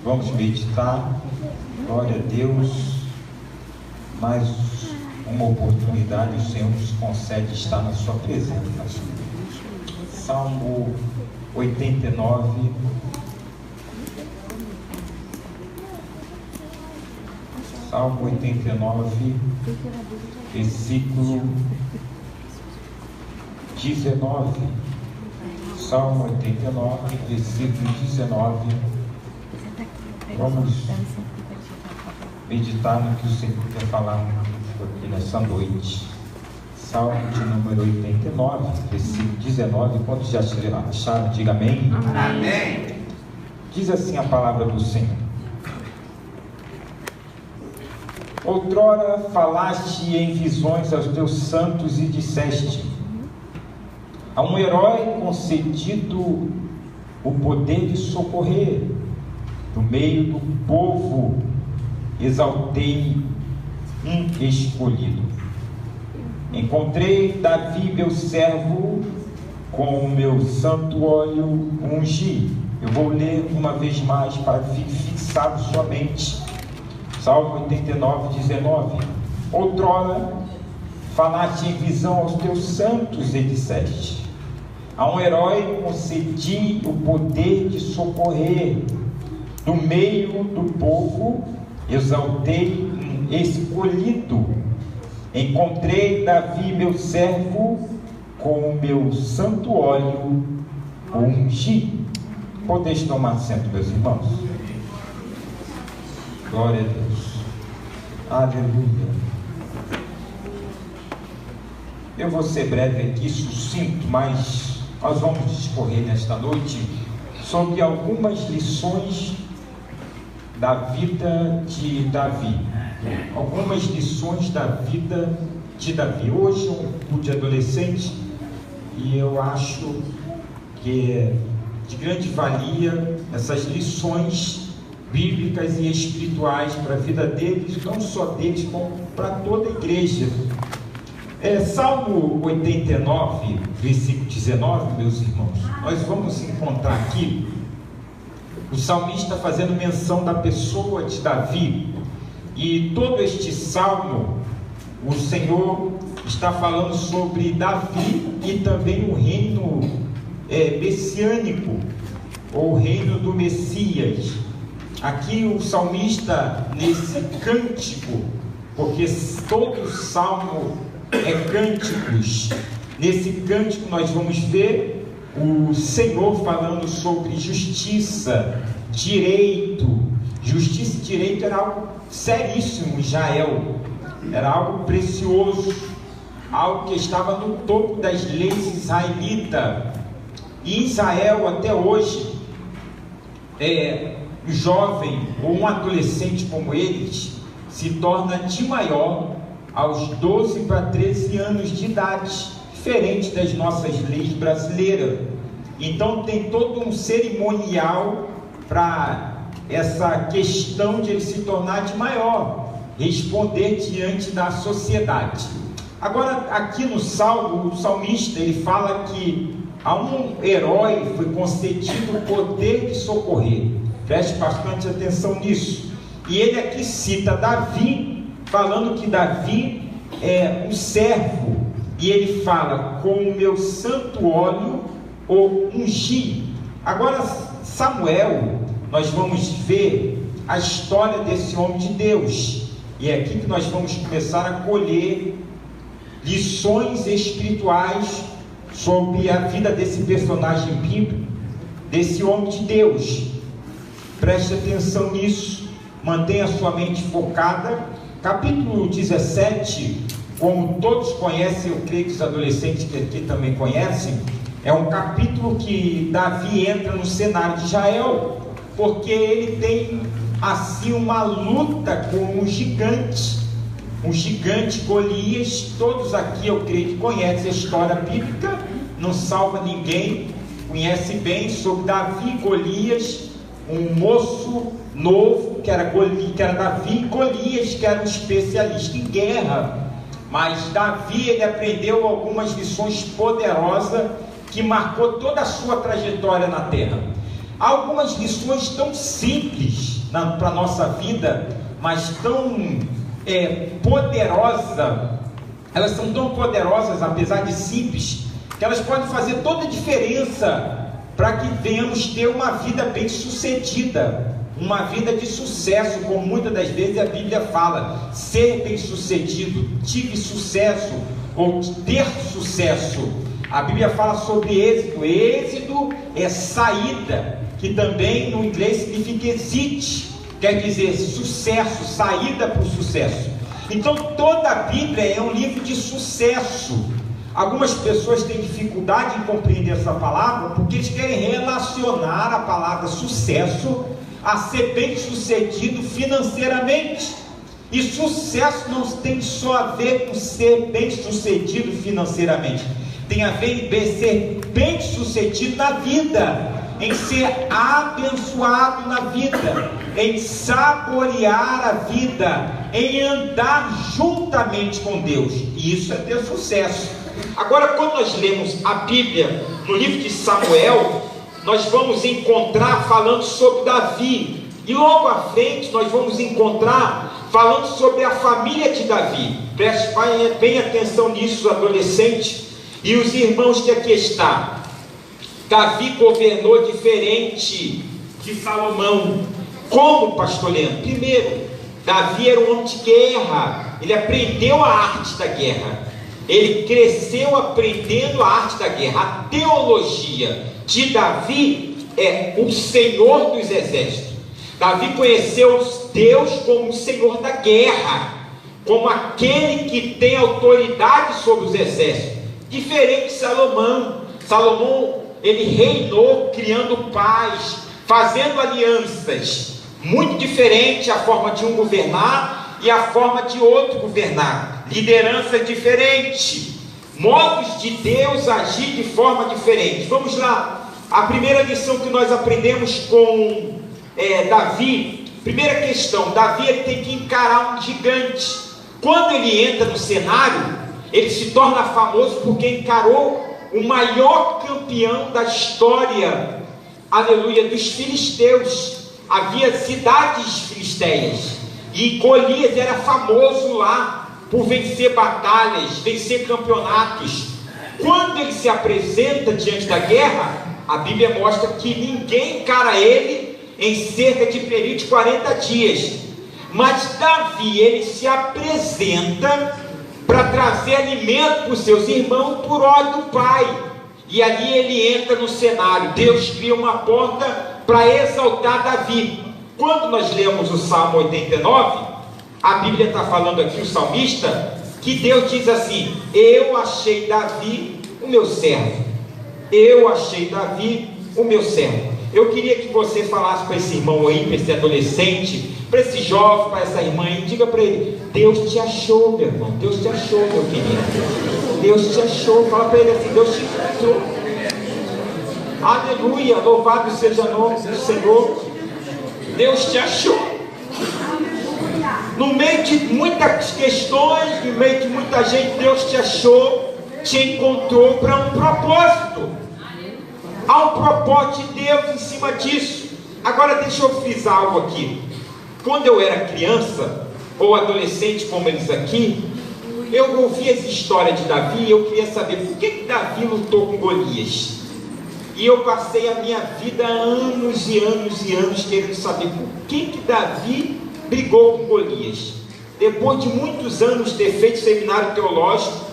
Vamos meditar. Glória a Deus. Mais uma oportunidade o Senhor nos concede estar na sua presença. Salmo 89. Salmo 89, versículo 19. Salmo 89, versículo 19. Vamos meditar no que o Senhor quer falar aqui nessa noite. Salmo de número 89, versículo 19. Quantos já acharam? Diga amém. Amém. Diz assim a palavra do Senhor: outrora falaste em visões aos teus santos e disseste: a um herói concedido o poder de socorrer. No meio do povo exaltei um escolhido. Encontrei Davi, meu servo, com o meu santo óleo ungi. Eu vou ler uma vez mais para ficar fixado sua mente. Salmo 89, 19. Outrora falaste em visão aos teus santos e disseste: a um herói concedi o poder de socorrer. No meio do povo exaltei um escolhido. Encontrei Davi, meu servo, com o meu santo óleo ungi. Podeis tomar assento, meus irmãos. Glória a Deus. Aleluia. Eu vou ser breve aqui, sucinto, mas nós vamos discorrer nesta noite sobre algumas lições da vida de Davi. Algumas lições da vida de Davi. Hoje é um culto de adolescente e eu acho que é de grande valia essas lições bíblicas e espirituais para a vida deles, não só deles, como para toda a igreja. Salmo 89, versículo 19, meus irmãos, nós vamos encontrar aqui o salmista fazendo menção da pessoa de Davi. E todo este salmo, o Senhor está falando sobre Davi e também o reino messiânico, ou o reino do Messias. Aqui o salmista, nesse cântico, porque todo salmo é cânticos, nesse cântico nós vamos ver o Senhor falando sobre justiça, direito. Justiça e direito era algo seríssimo em Israel, era algo precioso, algo que estava no topo das leis israelitas. E em Israel até hoje, um jovem ou um adolescente como eles se torna de maior aos 12 para 13 anos de idade, diferente das nossas leis brasileiras. Então tem todo um cerimonial para essa questão de ele se tornar de maior, responder diante da sociedade. Agora aqui no Salmo, o salmista ele fala que a um herói foi concedido o poder de socorrer. Preste bastante atenção nisso. E ele aqui cita Davi, falando que Davi é um servo, e ele fala: com o meu santo óleo o ungi. Agora Samuel, nós vamos ver a história desse homem de Deus, e é aqui que nós vamos começar a colher lições espirituais sobre a vida desse personagem bíblico, desse homem de Deus. Preste atenção nisso, mantenha sua mente focada. Capítulo 17, como todos conhecem, eu creio que os adolescentes que aqui também conhecem, é um capítulo que Davi entra no cenário de Israel, porque ele tem assim uma luta com um gigante Golias. Todos aqui eu creio que conhecem a história bíblica, não salva ninguém, conhece bem sobre Davi e Golias, um moço novo que era Davi, e Golias que era um especialista em guerra. Mas Davi, ele aprendeu algumas lições poderosas que marcou toda a sua trajetória na terra. Algumas lições tão simples para a nossa vida, mas tão poderosa. Elas são tão poderosas, apesar de simples, que elas podem fazer toda a diferença para que venhamos ter uma vida bem sucedida, uma vida de sucesso, como muitas das vezes a Bíblia fala, ser bem sucedido, tive sucesso, ou ter sucesso. A Bíblia fala sobre êxito. Êxito é saída, que também no inglês significa exit, quer dizer sucesso, saída para o sucesso. Então toda a Bíblia é um livro de sucesso. Algumas pessoas têm dificuldade em compreender essa palavra, porque eles querem relacionar a palavra sucesso a ser bem sucedido financeiramente. E sucesso não tem só a ver com ser bem sucedido financeiramente, tem a ver em ser bem sucedido na vida, em ser abençoado na vida, em saborear a vida, em andar juntamente com Deus. E isso é ter sucesso. Agora, quando nós lemos a Bíblia no livro de Samuel, nós vamos encontrar falando sobre Davi, e logo à frente nós vamos encontrar falando sobre a família de Davi. Preste bem atenção nisso, adolescente e os irmãos que aqui estão. Davi governou diferente de Salomão. Como, pastor Leandro? Primeiro, Davi era um homem de guerra. Ele aprendeu a arte da guerra. Ele cresceu aprendendo a arte da guerra. A teologia de Davi é o Senhor dos exércitos. Davi conheceu Deus como o Senhor da guerra, como aquele que tem autoridade sobre os exércitos. Diferente de Salomão. Salomão, ele reinou criando paz, fazendo alianças. Muito diferente a forma de um governar e a forma de outro governar. Liderança diferente, modos de Deus agir de forma diferente. Vamos lá, a primeira lição que nós aprendemos com Davi. Primeira questão, Davi ele tem que encarar um gigante. Quando ele entra no cenário, ele se torna famoso porque encarou o maior campeão da história, aleluia, dos filisteus. Havia cidades filisteias, e Golias era famoso lá por vencer batalhas, vencer campeonatos. Quando ele se apresenta diante da guerra, a Bíblia mostra que ninguém encara ele em cerca de período de 40 dias. Mas Davi, ele se apresenta para trazer alimento para os seus irmãos por ordem do pai. E ali ele entra no cenário. Deus cria uma porta para exaltar Davi. Quando nós lemos o Salmo 89, a Bíblia está falando aqui, o salmista, que Deus diz assim: eu achei Davi o meu servo. Eu achei Davi o meu servo. Eu queria que você falasse para esse irmão aí, para esse adolescente, para esse jovem, para essa irmã aí, diga para ele: Deus te achou, meu irmão, Deus te achou, meu querido, Deus te achou. Fala para ele assim: Deus te achou. Aleluia, louvado seja o nome do Senhor. Deus te achou. No meio de muitas questões, no meio de muita gente, Deus te achou, te encontrou para um propósito. Há um propósito de Deus em cima disso. Agora deixa eu frisar algo aqui. Quando eu era criança, ou adolescente como eles aqui, eu ouvi essa história de Davi e eu queria saber por que Davi lutou com Golias. E eu passei a minha vida anos e anos e anos querendo saber por que Davi brigou com Golias. Depois de muitos anos ter feito seminário teológico,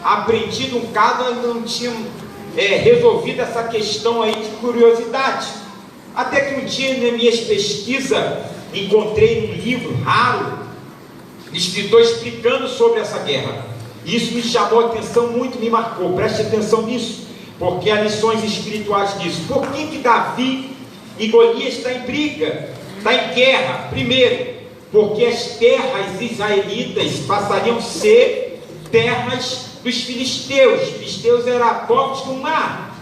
aprendido um caso, ainda não tinha resolvido essa questão aí de curiosidade. Até que um dia, nas minhas pesquisas, encontrei um livro raro, escritor explicando sobre essa guerra. Isso me chamou a atenção muito, me marcou. Preste atenção nisso, porque há lições espirituais disso. Por que Davi e Golias estão em briga, estão em guerra? Primeiro, porque as terras israelitas passariam a ser terras dos filisteus. Filisteus eram povos do mar,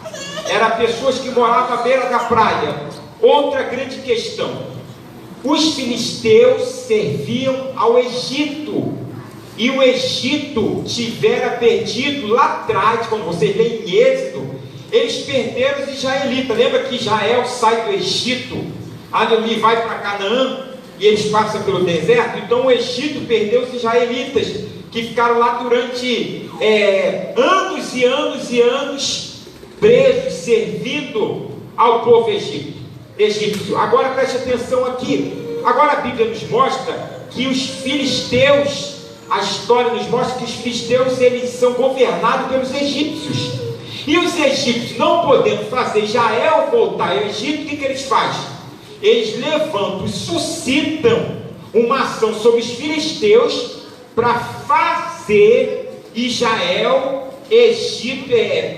eram pessoas que moravam à beira da praia. Outra grande questão: os filisteus serviam ao Egito, e o Egito tivera perdido lá atrás. Quando vocês leem em Êxodo, eles perderam os israelitas. Lembra que Israel sai do Egito aleluia, vai para Canaã, e eles passam pelo deserto. Então o Egito perdeu os israelitas, que ficaram lá durante anos e anos e anos, presos, servindo ao povo egípcio. Agora preste atenção aqui. Agora a Bíblia nos mostra que os filisteus, a história nos mostra que os filisteus, eles são governados pelos egípcios. E os egípcios, não podendo fazer Israel voltar ao Egito, o que eles fazem? Eles levantam, suscitam uma ação sobre os filisteus para fazer Israel, Egito,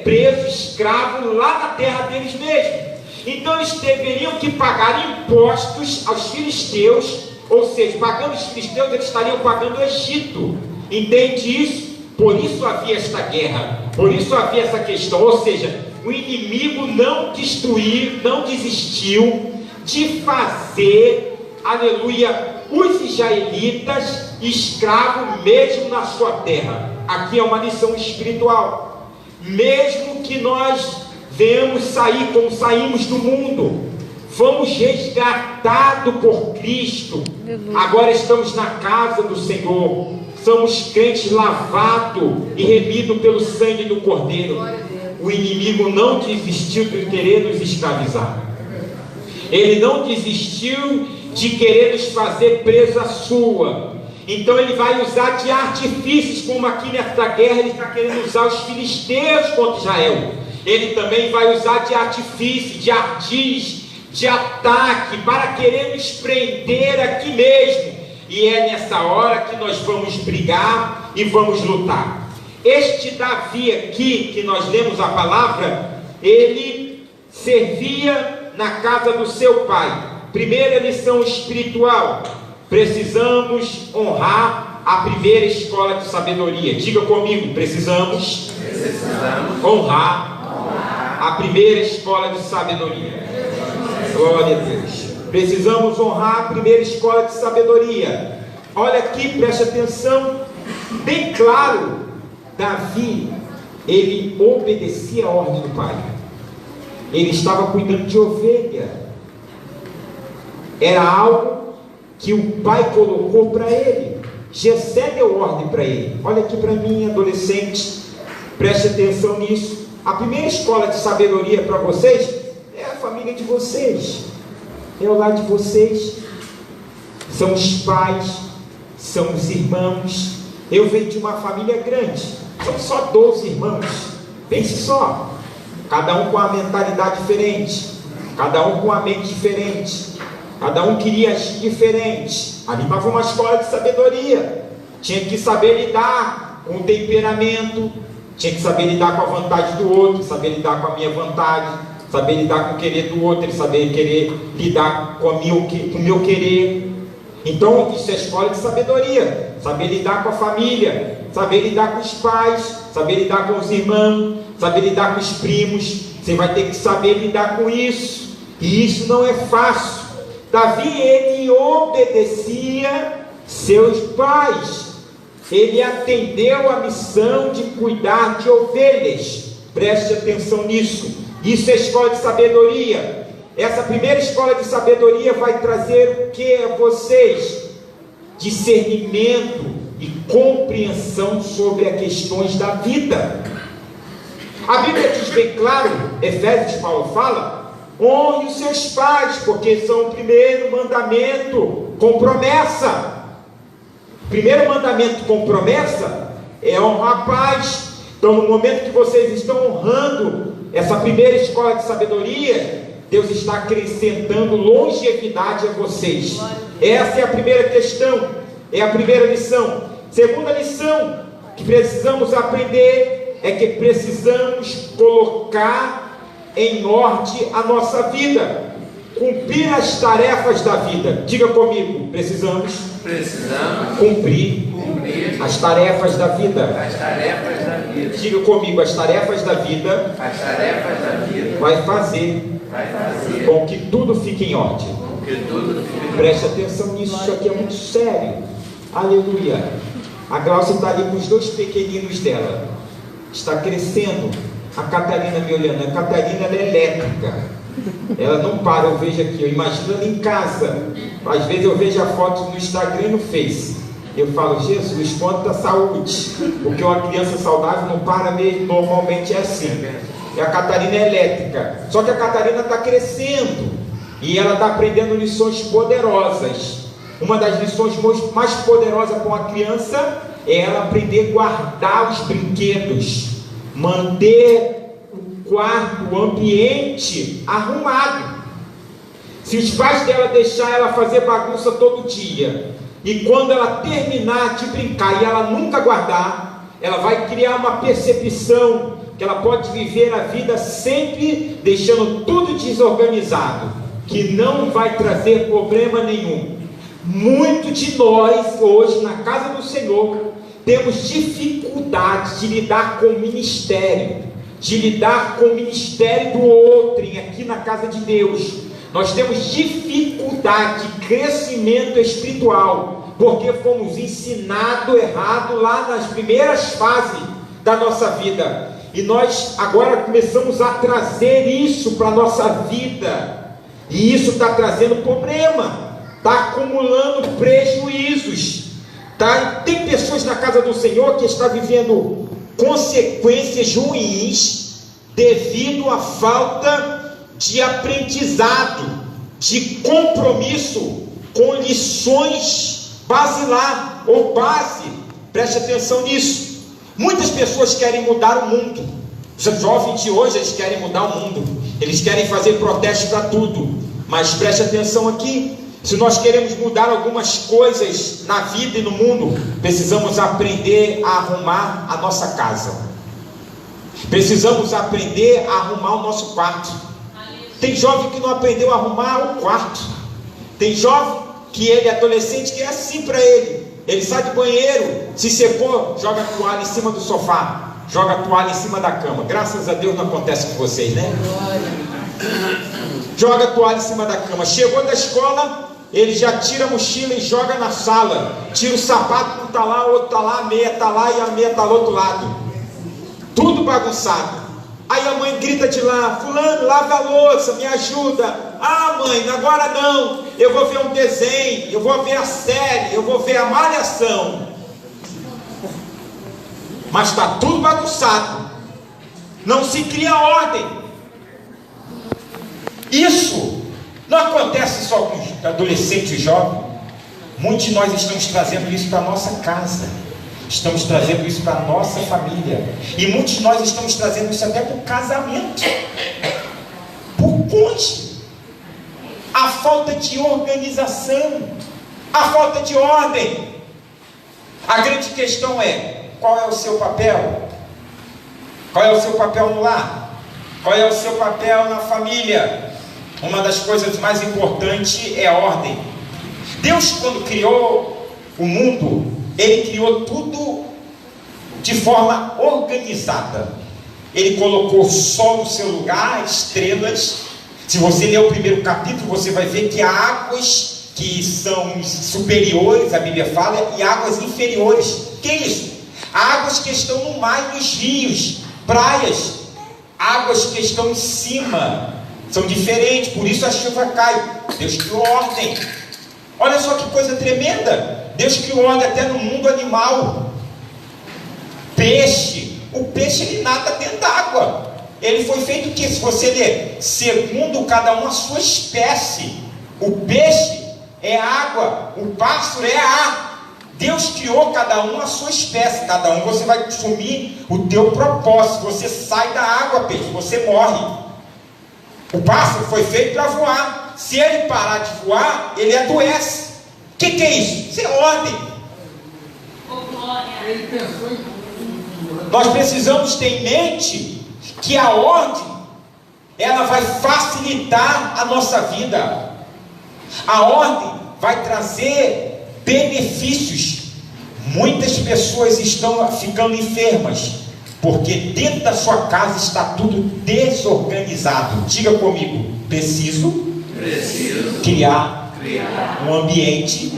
preso, escravo, lá na terra deles mesmos. Então eles deveriam que pagar impostos aos filisteus, ou seja, pagando os filisteus, eles estariam pagando o Egito. Entende isso? Por isso havia esta guerra, por isso havia essa questão. Ou seja, o inimigo não desistiu de fazer, aleluia, os israelitas escravos mesmo na sua terra. Aqui é uma lição espiritual. Mesmo que nós venhamos sair como saímos do mundo, fomos resgatados por Cristo, agora estamos na casa do Senhor, somos crentes lavados e remidos pelo sangue do Cordeiro. O inimigo não desistiu de querer nos escravizar, ele não desistiu de querer nos fazer presa sua. Então ele vai usar de artifícios, como aqui nesta guerra ele está querendo usar os filisteus contra Israel. Ele também vai usar de artifício, de ardis, de ataque, para querer nos prender aqui mesmo. E é nessa hora que nós vamos brigar e vamos lutar. Este Davi aqui, que nós lemos a palavra, ele servia na casa do seu pai. Primeira lição espiritual: precisamos honrar a primeira escola de sabedoria. Diga comigo: precisamos honrar a primeira escola de sabedoria. Glória a Deus. Precisamos honrar a primeira escola de sabedoria. Olha aqui, preste atenção. Bem claro, Davi, ele obedecia a ordem do pai. Ele estava cuidando de ovelha. Era algo que o pai colocou para ele. Jessé deu ordem para ele. Olha aqui para mim, adolescente, preste atenção nisso. A primeira escola de sabedoria para vocês é a família de vocês, é o lar de vocês, são os pais, são os irmãos. Eu venho de uma família grande, são só 12 irmãos, pense só, cada um com uma mentalidade diferente, cada um com uma mente diferente, cada um queria agir diferente. Ali estava uma escola de sabedoria, tinha que saber lidar com o temperamento, tinha que saber lidar com a vontade do outro, saber lidar com a minha vontade, saber lidar com o querer do outro, saber lidar com o meu querer. Então isso é escola de sabedoria. Saber lidar com a família, saber lidar com os pais, saber lidar com os irmãos, saber lidar com os primos. Você vai ter que saber lidar com isso, e isso não é fácil. Davi, ele obedecia seus pais. Ele atendeu a missão de cuidar de ovelhas. Preste atenção nisso. Isso é escola de sabedoria. Essa primeira escola de sabedoria vai trazer o que a vocês? Discernimento e compreensão sobre as questões da vida. A Bíblia diz bem claro, Efésios, Paulo fala: honre os seus pais, porque são o primeiro mandamento com promessa. Primeiro mandamento com promessa é honrar pais. Então, no momento que vocês estão honrando essa primeira escola de sabedoria, Deus está acrescentando longevidade a vocês. Essa é a primeira questão, é a primeira lição. Segunda lição que precisamos aprender é que precisamos colocar em ordem a nossa vida, cumprir as tarefas da vida. Diga comigo: precisamos cumprir as tarefas da vida. Diga comigo: as tarefas da vida vai fazer com que tudo fique em ordem. Preste atenção nisso, isso aqui é muito sério. Aleluia. A Glaucia está ali com os 2 pequeninos dela, está crescendo. A Catarina me olhando. A Catarina, ela é elétrica. Ela não para, eu vejo aqui, eu imagino ela em casa. Às vezes eu vejo a foto no Instagram e no Face. Eu falo, Jesus, quanta saúde. Porque uma criança saudável não para mesmo, normalmente é assim. E a Catarina é elétrica. Só que a Catarina está crescendo. E ela está aprendendo lições poderosas. Uma das lições mais poderosas para uma criança é ela aprender a guardar os brinquedos. Manter o quarto, o ambiente arrumado. Se os pais dela deixar ela fazer bagunça todo dia, e quando ela terminar de brincar e ela nunca guardar, ela vai criar uma percepção que ela pode viver a vida sempre deixando tudo desorganizado, que não vai trazer problema nenhum. Muito de nós hoje na casa do Senhor temos dificuldade de lidar com o ministério, de lidar com o ministério do outrem aqui na casa de Deus. Nós temos dificuldade de crescimento espiritual, porque fomos ensinados errado lá nas primeiras fases da nossa vida. E nós agora começamos a trazer isso para a nossa vida. E isso está trazendo problema, está acumulando prejuízos. Tem pessoas na casa do Senhor que estão vivendo consequências ruins devido à falta de aprendizado, de compromisso com lições basilar ou base. Preste atenção nisso. Muitas pessoas querem mudar o mundo. Os jovens de hoje, eles querem mudar o mundo, eles querem fazer protestos para tudo. Mas preste atenção aqui. Se nós queremos mudar algumas coisas na vida e no mundo, precisamos aprender a arrumar a nossa casa. Precisamos aprender a arrumar o nosso quarto. Tem jovem que não aprendeu a arrumar o quarto. Tem jovem que ele é adolescente, que é assim para ele. Ele sai do banheiro, se secou, joga a toalha em cima do sofá, joga a toalha em cima da cama. Graças a Deus não acontece com vocês, né? Joga a toalha em cima da cama. Chegou da escola, ele já tira a mochila e joga na sala. Tira o sapato, um está lá, o outro está lá, a meia está lá e a meia está do outro lado. Tudo bagunçado. Aí a mãe grita de lá: fulano, lava a louça, me ajuda. Ah, mãe, agora não, eu vou ver um desenho, eu vou ver a série, eu vou ver a Malhação. Mas está tudo bagunçado, não se cria ordem. Isso não acontece só com os adolescentes e jovens. Muitos de nós estamos trazendo isso para a nossa casa, estamos trazendo isso para a nossa família, e muitos de nós estamos trazendo isso até para o casamento, por cônjuge. A falta de organização, a falta de ordem. A grande questão é: qual é o seu papel? Qual é o seu papel no lar? Qual é o seu papel na família? Uma das coisas mais importantes é a ordem. Deus, quando criou o mundo, Ele criou tudo de forma organizada. Ele colocou o sol no seu lugar, estrelas. Se você ler o primeiro capítulo, você vai ver que há águas que são superiores, a Bíblia fala, e águas inferiores. Que é isso? Águas que estão no mar, nos rios, praias. Águas que estão em cima, são diferentes, por isso a chuva cai. Deus criou ordem. Olha só que coisa tremenda. Deus criou ordem até no mundo animal. Peixe. O peixe, ele nada dentro d'água. Ele foi feito o que? Se você ler, segundo cada um a sua espécie. O peixe é água, o pássaro é ar. Deus criou cada um a sua espécie. Cada um você vai assumir o teu propósito. Você sai da água, peixe, você morre. O pássaro foi feito para voar. Se ele parar de voar, ele adoece. O que é isso? Isso é ordem. Ele pensou em tudo. Nós precisamos ter em mente que a ordem, ela vai facilitar a nossa vida. A ordem vai trazer benefícios. Muitas pessoas estão ficando enfermas porque dentro da sua casa está tudo desorganizado. Diga comigo: preciso criar um ambiente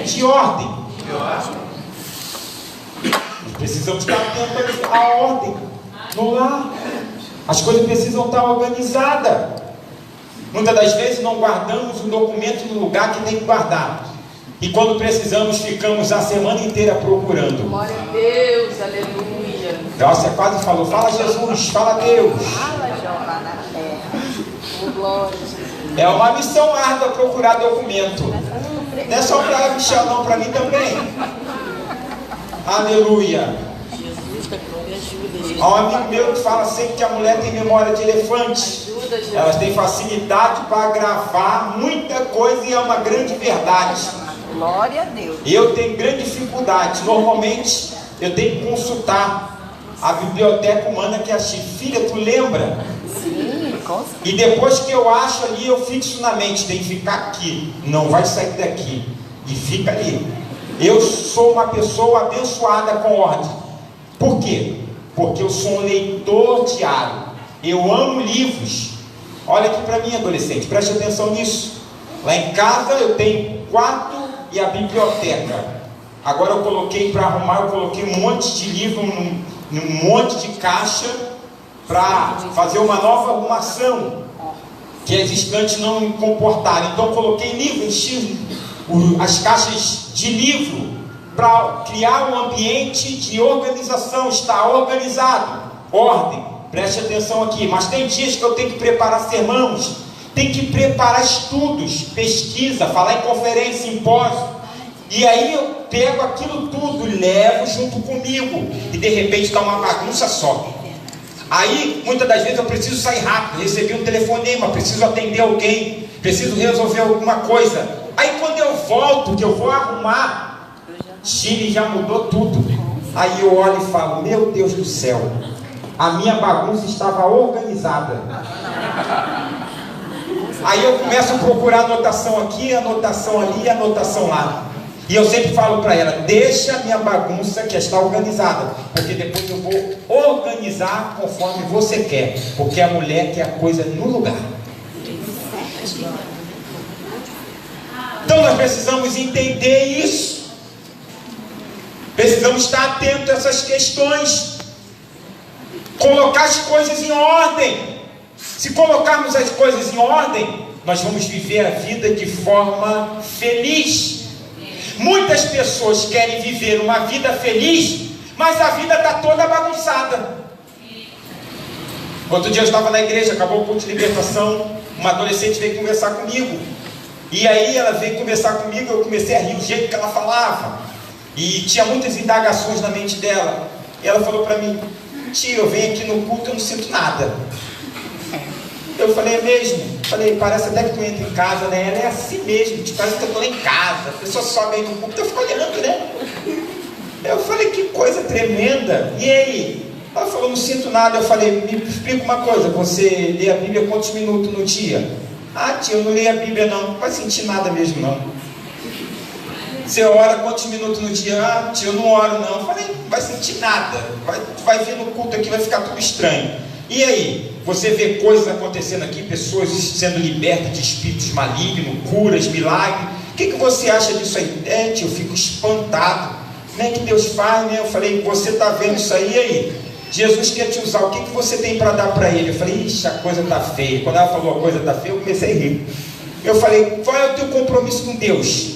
de ordem. Precisamos estar atentos à ordem no lar. As coisas precisam estar organizadas. Muitas das vezes não guardamos o documento no lugar que tem que guardar. E quando precisamos, ficamos a semana inteira procurando. Glória a Deus, aleluia. Nossa, quase falou, fala Jesus, fala Deus. Fala, Jeová na terra. Oh, glória a Jesus. É uma missão árdua procurar documento. Não é só para Michel, não, para mim também. Aleluia. Jesus, da glória, ajuda. Há um amigo meu que fala sempre que a mulher tem memória de elefante. Ajuda, Jesus. Elas têm facilidade para gravar muita coisa e é uma grande verdade. Glória a Deus. Eu tenho grande dificuldade. Normalmente eu tenho que consultar a biblioteca humana que achei. Filha, tu lembra? Sim, com certeza. E depois que eu acho ali, eu fixo na mente. Tem que ficar aqui. Não vai sair daqui. E fica ali. Eu sou uma pessoa abençoada com ordem. Por quê? Porque eu sou um leitor diário. Eu amo livros. Olha aqui para mim, adolescente. Preste atenção nisso. Lá em casa eu tenho quarto e a biblioteca. Agora eu coloquei para arrumar, eu coloquei um monte de livro num monte de caixa para fazer uma nova arrumação, que as estantes não me comportaram. Então eu coloquei livro, enchi as caixas de livro para criar um ambiente de organização. Está organizado, ordem. Preste atenção aqui. Mas tem dias que eu tenho que preparar sermões, tem que preparar estudos, pesquisa, falar em conferência, simpósio. E aí eu pego aquilo tudo e levo junto comigo. E de repente está uma bagunça só. Aí, muitas das vezes eu preciso sair rápido, recebi um telefonema, preciso atender alguém, preciso resolver alguma coisa. Aí quando eu volto, que eu vou arrumar, Chile já mudou tudo. Aí eu olho e falo, meu Deus do céu, a minha bagunça estava organizada. Aí eu começo a procurar anotação aqui, anotação ali, anotação lá. E eu sempre falo para ela, deixa a minha bagunça que está organizada, porque depois eu vou organizar conforme você quer, porque a mulher quer a coisa no lugar. Então nós precisamos entender isso. Precisamos estar atentos a essas questões. Colocar as coisas em ordem. Se colocarmos as coisas em ordem, nós vamos viver a vida de forma feliz. Muitas pessoas querem viver uma vida feliz, mas a vida está toda bagunçada. Outro dia eu estava na igreja, acabou o culto de libertação, uma adolescente veio conversar comigo. E aí ela veio conversar comigo, eu comecei a rir do jeito que ela falava. E tinha muitas indagações na mente dela. E ela falou para mim, tio, eu venho aqui no culto e eu não sinto nada. Eu falei, é mesmo? Falei, parece até que tu entra em casa, né? Ela é assim mesmo, tipo, parece que eu estou lá em casa. A pessoa sobe aí no culto, eu fico olhando, né? Eu falei, que coisa tremenda. E aí? Ela falou, não sinto nada. Eu falei, me explica uma coisa, você lê a Bíblia quantos minutos no dia? Ah, tio, eu não leio a Bíblia não. Não vai sentir nada mesmo não. Você ora quantos minutos no dia? Ah, tio, eu não oro não. Eu falei, não vai sentir nada. Vai vir no culto aqui, vai ficar tudo estranho. E aí? Você vê coisas acontecendo aqui, pessoas sendo libertas de espíritos malignos, curas, milagres. O que você acha disso aí? É, tio, eu fico espantado. Como é que Deus faz, né? Eu falei, você está vendo isso aí? E aí? Jesus quer te usar, o que você tem para dar para ele? Eu falei, ixi, a coisa está feia. Quando ela falou a coisa está feia, eu comecei a rir. Eu falei, qual é o teu compromisso com Deus?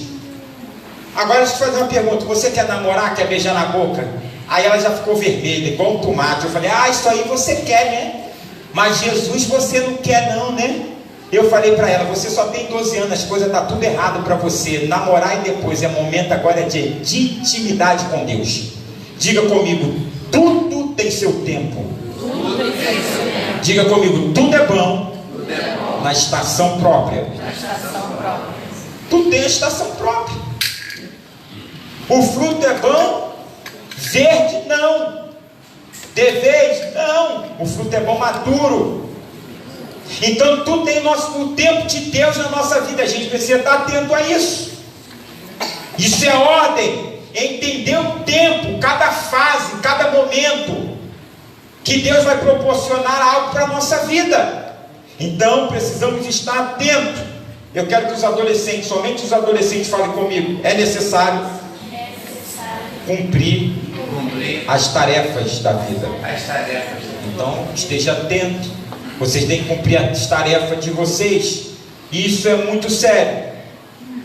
Agora deixa eu te fazer uma pergunta, você quer namorar, quer beijar na boca? Aí ela já ficou vermelha, igual um tomate. Eu falei, ah, isso aí você quer, né? Mas Jesus você não quer não, né? Eu falei para ela, você só tem 12 anos, as coisas estão tudo errado para você. Namorar e depois, é momento agora de intimidade com Deus. Diga comigo, tudo tem seu tempo. Diga comigo, tudo é bom na estação própria. Tudo tem a estação própria. O fruto é bom, verde não. De vez, não. O fruto é bom maduro. Então tudo tem o tempo de Deus na nossa vida. A gente precisa estar atento a isso. Isso é ordem. É entender o tempo, cada fase, cada momento que Deus vai proporcionar algo para a nossa vida. Então precisamos estar atentos. Eu quero que os adolescentes, somente os adolescentes falem comigo. É necessário cumprir as tarefas da vida. Então esteja atento. Vocês têm que cumprir as tarefas de vocês. Isso é muito sério.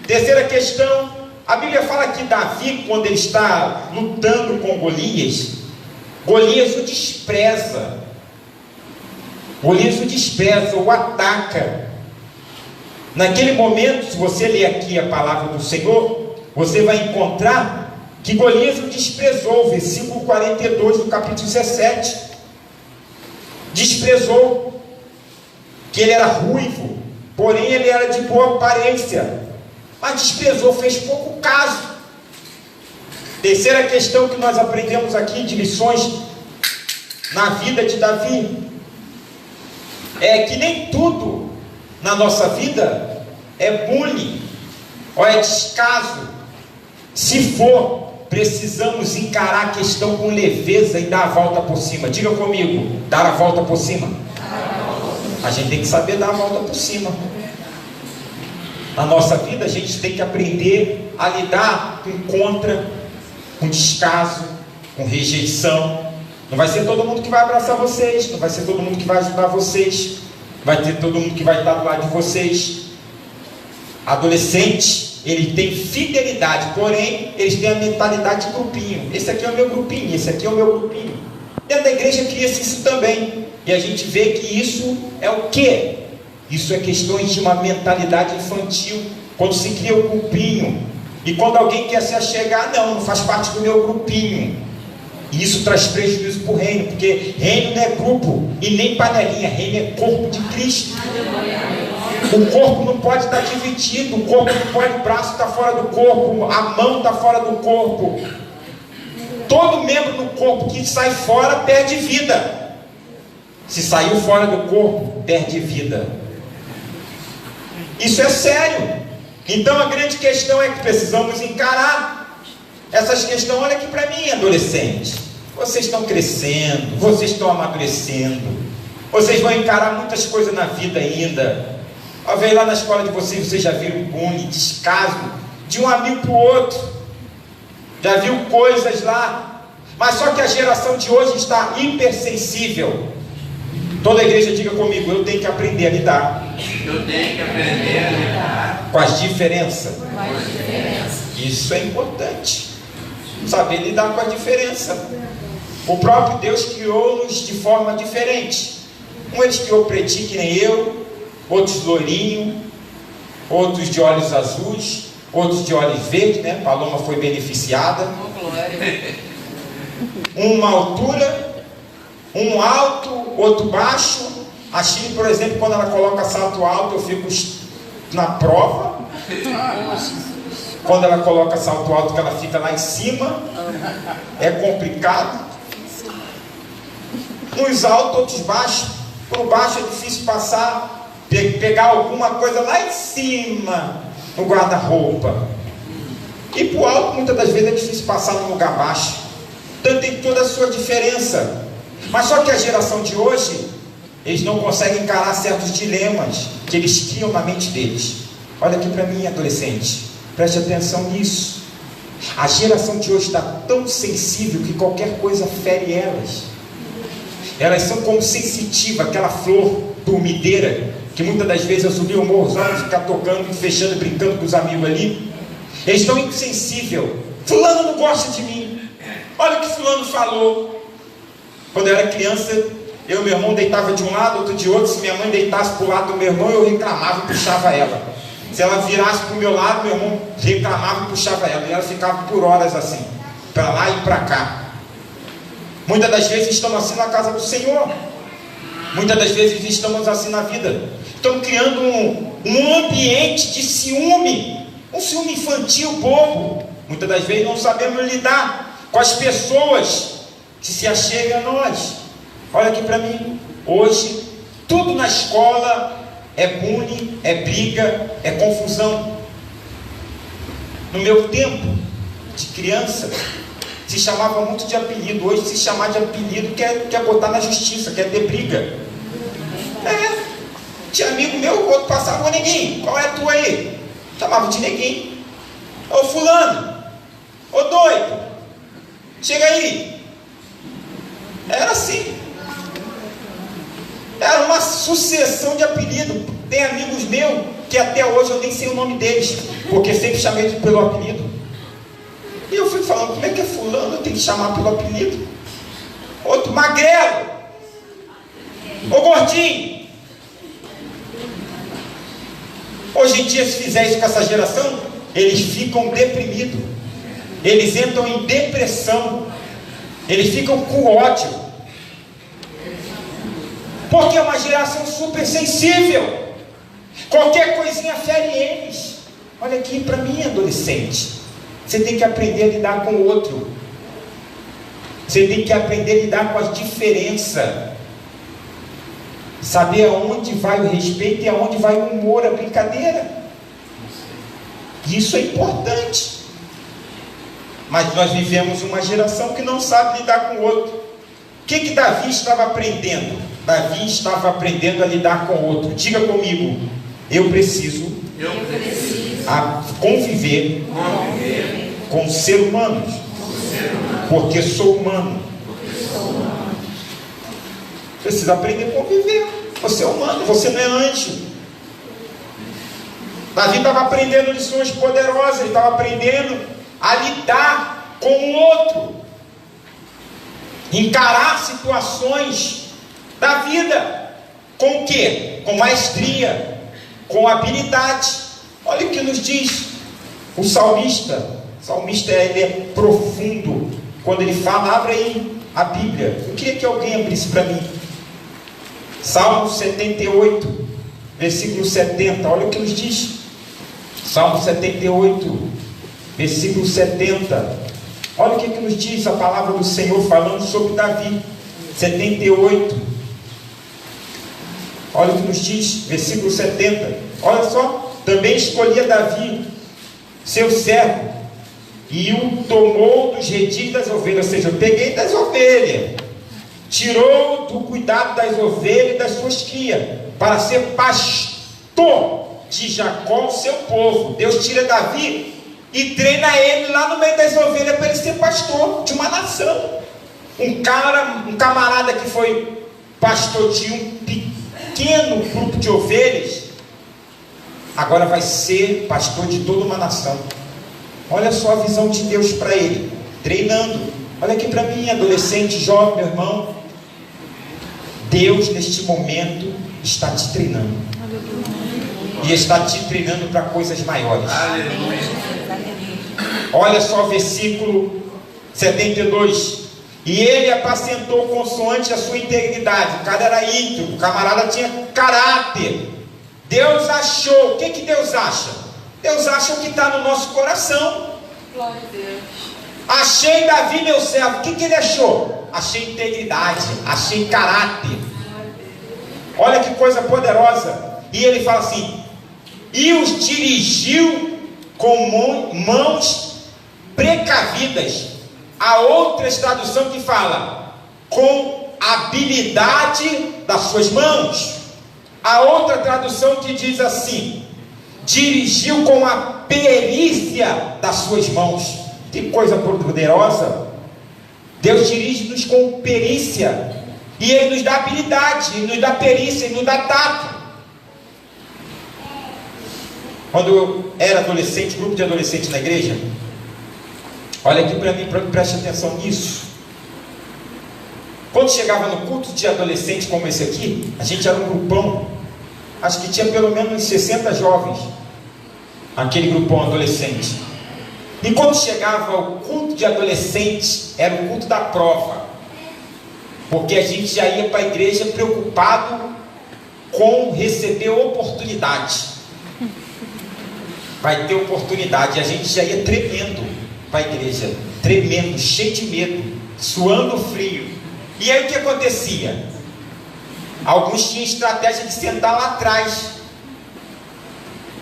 Terceira questão, a Bíblia fala que Davi, quando ele está lutando com Golias, Golias o despreza. Golias o despreza, o ataca. Naquele momento, se você ler aqui a palavra do Senhor, você vai encontrar que Golias o desprezou, versículo 42 do capítulo 17. Desprezou, que ele era ruivo, porém ele era de boa aparência, mas desprezou, fez pouco caso. Terceira questão que nós aprendemos aqui de lições na vida de Davi, é que nem tudo na nossa vida é bullying ou é descaso. Se for, precisamos encarar a questão com leveza e dar a volta por cima. Diga comigo, dar a volta por cima. A gente tem que saber dar a volta por cima. Na nossa vida a gente tem que aprender a lidar com contra, com descaso, com rejeição. Não vai ser todo mundo que vai abraçar vocês, não vai ser todo mundo que vai ajudar vocês, vai ter todo mundo que vai estar do lado de vocês. Adolescente, ele tem fidelidade, porém eles têm a mentalidade de grupinho. Esse aqui é o meu grupinho, esse aqui é o meu grupinho. Dentro da igreja cria-se isso também, e a gente vê que isso é o quê? Isso é questões de uma mentalidade infantil, quando se cria o grupinho, e quando alguém quer se achegar, não faz parte do meu grupinho. E isso traz prejuízo para o reino, porque reino não é grupo e nem panelinha, reino é corpo de Cristo. O corpo não pode estar dividido, o corpo não pode, o braço está fora do corpo, a mão está fora do corpo. Todo membro do corpo que sai fora perde vida. Se saiu fora do corpo, perde vida. Isso é sério. Então a grande questão é que precisamos encarar essas questões. Olha aqui para mim, adolescentes, vocês estão crescendo, vocês estão amadurecendo, vocês vão encarar muitas coisas na vida ainda. Talvez lá na escola de vocês já viram bullying, descaso de um amigo para o outro, já viu coisas lá, mas só que a geração de hoje está hipersensível. Toda a igreja diga comigo, eu tenho que aprender a lidar. Eu tenho que aprender a lidar com as diferenças. Isso é importante, saber lidar com a diferença. O próprio Deus criou-nos de forma diferente. Eles criou pretinho que nem eu, outros loirinho, outros de olhos azuis, outros de olhos verdes, né? Paloma foi beneficiada. Uma altura, um alto, outro baixo. A Chile, por exemplo, quando ela coloca salto alto, eu fico na prova. Quando ela coloca salto alto, que ela fica lá em cima, é complicado. Uns altos, outros baixos. Por baixo é difícil passar, pegar alguma coisa lá em cima, no guarda-roupa. E por alto, muitas das vezes, é difícil passar no lugar baixo. Então tem toda a sua diferença. Mas só que a geração de hoje, eles não conseguem encarar certos dilemas que eles criam na mente deles. Olha aqui para mim, adolescente, preste atenção nisso. A geração de hoje está tão sensível que qualquer coisa fere elas. Elas são como sensitivas, aquela flor dormideira, que muitas das vezes eu subi o morrozão, ficar tocando, fechando, brincando com os amigos ali. Eles estão insensíveis. Fulano não gosta de mim. Olha o que fulano falou. Quando eu era criança, eu e meu irmão deitava de um lado, outro de outro. Se minha mãe deitasse para o lado do meu irmão, eu reclamava e puxava ela. Se ela virasse para o meu lado, meu irmão reclamava e puxava ela. E ela ficava por horas assim, para lá e para cá. Muitas das vezes estamos assim na casa do Senhor. Muitas das vezes estamos assim na vida. Estamos criando um ambiente de ciúme. Um ciúme infantil, bobo. Muitas das vezes não sabemos lidar com as pessoas que se achegam a nós. Olha aqui para mim. Hoje, tudo na escola é bullying, é briga, é confusão. No meu tempo de criança, se chamava muito de apelido. Hoje, se chamar de apelido quer botar na justiça, quer ter briga. Tinha amigo meu, o outro passava, ô neguinho, qual é a tua aí? Chamava de neguinho. Ô fulano, ô doido, chega aí. Era assim. Era uma sucessão de apelidos. Tem amigos meus que até hoje eu nem sei o nome deles, porque sempre chamei eles pelo apelido. E eu fui falando, como é que é fulano? Eu tenho que chamar pelo apelido. Outro, magrelo. Ô gordinho. Hoje em dia, se fizer isso com essa geração, eles ficam deprimidos. Eles entram em depressão. Eles ficam com ódio. Porque é uma geração super sensível. Qualquer coisinha fere eles. Olha aqui para mim, adolescente. Você tem que aprender a lidar com o outro. Você tem que aprender a lidar com as diferenças. Saber aonde vai o respeito e aonde vai o humor, a brincadeira. Isso é importante. Mas nós vivemos uma geração que não sabe lidar com o outro. O que Davi estava aprendendo? Davi estava aprendendo a lidar com o outro. Diga comigo, eu preciso a conviver com ser humanos, porque sou humano. Precisa aprender a conviver. Você é humano, você não é anjo. Davi estava aprendendo lições poderosas. Ele estava aprendendo a lidar com o outro, encarar situações da vida. Com o quê? Com maestria, com habilidade. Olha o que nos diz o salmista. O salmista, ele é profundo quando ele fala. Abre aí a Bíblia. Eu queria que alguém abrisse para mim Salmo 78, versículo 70. Olha o que nos diz Salmo 78, versículo 70. Olha o que nos diz a palavra do Senhor falando sobre Davi. 78. Olha o que nos diz, versículo 70. Olha só. Também escolhia Davi, seu servo, e o tomou dos redis das ovelhas. Ou seja, eu peguei das ovelhas, tirou do cuidado das ovelhas e das suas crias, para ser pastor de Jacó, seu povo. Deus tira Davi e treina ele lá no meio das ovelhas para ele ser pastor de uma nação. Um camarada que foi pastor de um pequeno grupo de ovelhas, agora vai ser pastor de toda uma nação. Olha só a visão de Deus para ele, treinando. Olha aqui para mim, adolescente, jovem, meu irmão. Deus neste momento está te treinando. E está te treinando para coisas maiores. Olha só o versículo 72. E ele apacentou consoante a sua integridade. O cara era íntegro, o camarada tinha caráter. Deus achou. O que Deus acha? Deus acha o que está no nosso coração. Glória a Deus. Achei Davi, meu servo. O que ele achou? Achei integridade, achei caráter. Olha que coisa poderosa. E ele fala assim: e os dirigiu com mãos precavidas. Há outras traduções que fala com habilidade das suas mãos. Há outra tradução que diz assim: dirigiu com a perícia das suas mãos. Que coisa poderosa. Deus dirige-nos com perícia, e Ele nos dá habilidade, Ele nos dá perícia, Ele nos dá tato. Quando eu era adolescente, grupo de adolescentes na igreja, olha aqui para mim, preste atenção nisso. Quando chegava no culto de adolescente como esse aqui, a gente era um grupão, acho que tinha pelo menos 60 jovens, aquele grupão adolescente. E quando chegava o culto de adolescente, era o culto da prova, porque a gente já ia para a igreja preocupado com receber oportunidade. Vai ter oportunidade, e a gente já ia tremendo para a igreja, tremendo, cheio de medo, suando frio. E aí o que acontecia? Alguns tinham estratégia de sentar lá atrás.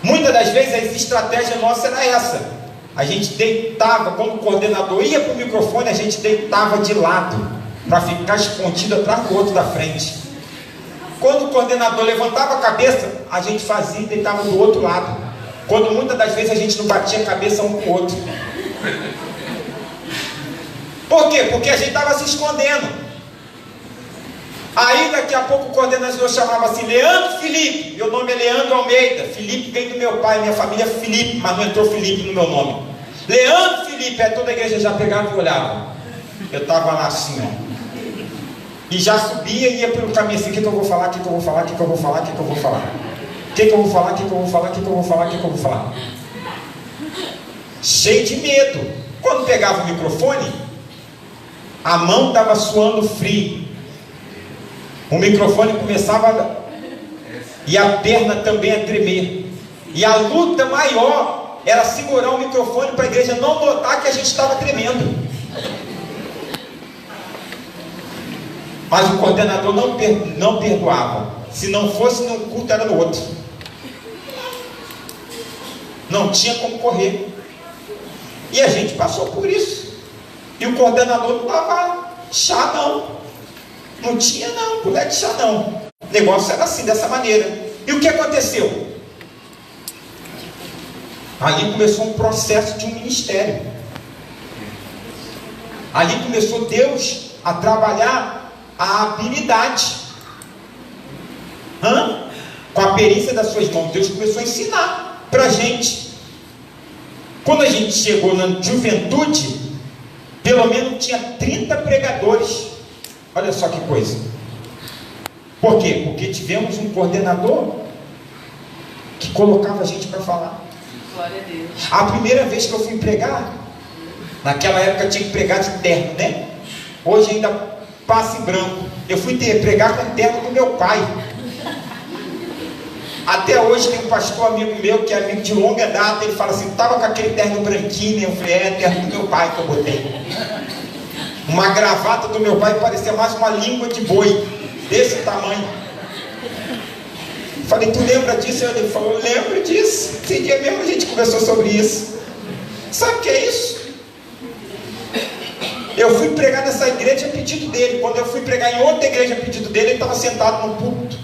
Muitas das vezes a estratégia nossa era essa: a gente deitava, quando o coordenador ia para o microfone, a gente deitava de lado, para ficar escondido atrás do outro da frente. Quando o coordenador levantava a cabeça, a gente fazia e deitava do outro lado. Quando muitas das vezes a gente não batia a cabeça um com o outro. Por quê? Porque a gente estava se escondendo. Aí daqui a pouco o coordenador chamava assim, Leandro Felipe, meu nome é Leandro Almeida, Felipe vem do meu pai, minha família é Felipe, mas não entrou Felipe no meu nome. Leandro Felipe, toda a igreja já pegava e olhava. Eu estava lá assim, ó. E já subia e ia pelo caminho assim, o que eu vou falar, o que eu vou falar, o que eu vou falar, o que eu vou falar. O que eu vou falar, o que eu vou falar, o que eu vou falar, o que eu vou falar. Cheio de medo. Quando pegava o microfone, a mão estava suando frio. O microfone começava e a perna também a tremer. E a luta maior era segurar o microfone para a igreja não notar que a gente estava tremendo. Mas o coordenador não perdoava. Se não fosse num culto, era no outro. Não tinha como correr. E a gente passou por isso. E o coordenador não dava chá não. Não tinha não, colher de chá não. O negócio era assim, dessa maneira. E o que aconteceu? Ali começou um processo de um ministério. Ali começou Deus a trabalhar a habilidade. Com a perícia das suas mãos. Deus começou a ensinar para a gente. Quando a gente chegou na juventude, pelo menos tinha 30 pregadores. Olha só que coisa. Por quê? Porque tivemos um coordenador que colocava a gente para falar. Glória a Deus. A primeira vez que eu fui pregar, naquela época tinha que pregar de terno, né? Hoje ainda passa em branco. Eu fui pregar com o terno do meu pai. Até hoje tem um pastor amigo meu, que é amigo de longa data, ele fala assim, estava com aquele terno branquinho, eu falei, terno do meu pai que eu botei. Uma gravata do meu pai parecia mais uma língua de boi, desse tamanho. Falei, tu lembra disso? Ele falou, eu lembro disso. Esse dia mesmo a gente conversou sobre isso. Sabe o que é isso? Eu fui pregar nessa igreja a pedido dele. Quando eu fui pregar em outra igreja a pedido dele, ele estava sentado no púlpito.